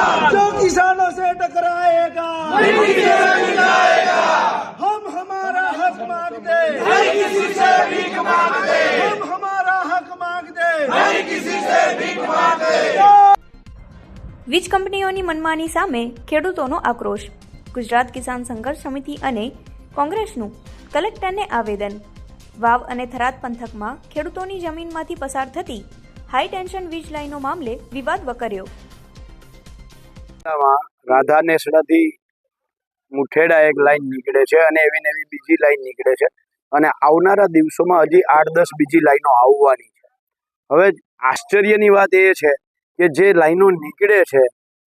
जो किसानों से टकराएगा हम हमारा हक मांगते, हम हमारा हक मांगते। વીજ કંપનીઓની મનમાની સામે ખેડૂતોનો આક્રોશ। ગુજરાત કિસાન સંઘર્ષ સમિતિ અને કોંગ્રેસનું કલેક્ટરને આવેદન। વાવ અને થરાદ પંથકમાં ખેડૂતોની જમીનમાંથી પસાર થતી હાઈ ટેન્શન વીજ લાઈનો મામલે વિવાદ વકર્યો। રાધા નેસડાથી મુઠેડા એક લાઈન નીકળે છે અને એવી ને એવી બીજી લાઈન નીકળે છે અને આવનારા દિવસોમાં હજી 8-10 બીજી લાઈનો આવવાની છે। હવે આશ્ચર્યની વાત એ છે કે જે લાઈનો નીકળે છે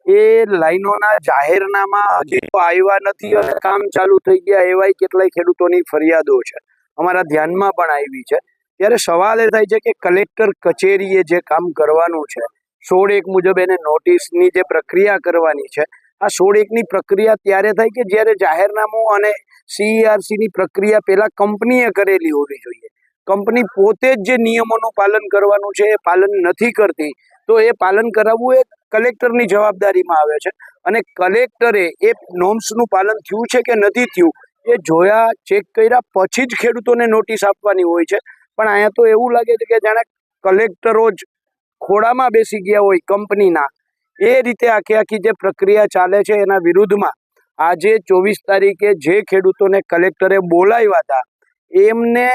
એ લાઈનોના જાહેરનામા હજી તો આવ્યા નથી અને કામ ચાલુ થઈ ગયા એવાય કેટલાય ખેડૂતોની ફરિયાદો છે, અમારા ધ્યાનમાં પણ આવી છે। ત્યારે સવાલ એ થાય છે કે કલેક્ટર કચેરીએ જે કામ કરવાનું છે 16(1) મુજબ એને નોટિસની જે પ્રક્રિયા કરવાની છે, આ 16(1) ની પ્રક્રિયા ત્યારે થાય કે જ્યારે જાહેરનામું અને CERCની પ્રક્રિયા પહેલા કંપનીએ કરેલી હોવી જોઈએ। કંપની પોતે જ જે નિયમોનું પાલન કરવાનું છે એ પાલન નથી કરતી, તો એ પાલન કરાવવું એ કલેક્ટરની જવાબદારીમાં આવે છે અને કલેક્ટરે એ નોર્મ્સનું પાલન થયું છે કે નથી થયું એ જોયા ચેક કર્યા પછી જ ખેડૂતોને નોટિસ આપવાની હોય છે। પણ અહીંયા તો એવું લાગે છે કે જાણે કલેક્ટરો જ ખોળામાં બેસી ગયા હોય કંપનીના, એ રીતે આખી જે પ્રક્રિયા ચાલે છે એના વિરુદ્ધમાં આજે 24 તારીખે જે ખેડૂતોને કલેક્ટરે બોલાવ્યા હતા એમને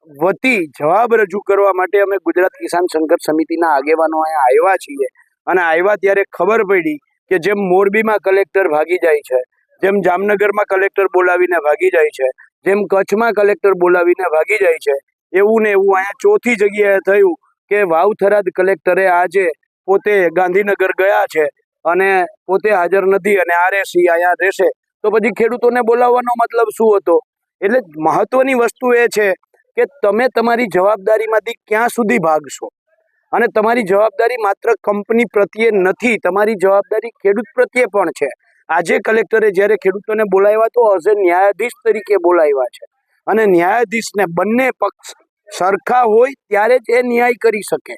વતી જવાબ રજૂ કરવા માટે અમે ગુજરાત કિસાન સંઘર્ષ સમિતિના આગેવાનો અહીંયા આવ્યા છીએ અને આવ્યા ત્યારે ખબર પડી કે જેમ મોરબીમાં કલેક્ટર ભાગી જાય છે, જેમ જામનગરમાં કલેક્ટર બોલાવીને ભાગી જાય છે, જેમ કચ્છમાં કલેક્ટર બોલાવીને ભાગી જાય છે, એવું ને એવું અહીંયા ચોથી જગ્યાએ થયું કે વાવ થરાદ કલેક્ટરે આજે પોતે ગાંધીનગર ગયા છે અને પોતે હાજર નથી અને RSC અહીંયા રહેશે, તો પછી ખેડૂતોને બોલાવવાનો મતલબ શું હતો? એટલે મહત્વની વસ્તુ એ છે કે તમે તમારી જવાબદારીમાંથી ક્યાં સુધી ભાગશો અને તમારી જવાબદારી માત્ર કંપની પ્રત્યે નથી, તમારી જવાબદારી ખેડૂત પ્રત્યે પણ છે। આજે કલેક્ટરે જ્યારે ખેડૂતોને બોલાવ્યા તો એઝ એ ન્યાયાધીશ તરીકે બોલાવ્યા છે અને ન્યાયાધીશને બંને પક્ષ સરખા હોય ત્યારે જ એ ન્યાય કરી શકે।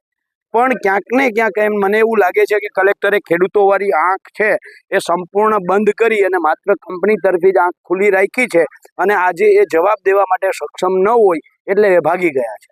પણ ક્યાંક ને ક્યાંક એમ મને એવું લાગે છે કે કલેક્ટરે ખેડૂતોવાળી આંખ છે એ સંપૂર્ણ બંધ કરી અને માત્ર કંપની તરફી જ આંખ ખુલ્લી રાખી છે અને આજે એ જવાબ દેવા માટે સક્ષમ ન હોય એટલે એ ભાગી ગયા છે।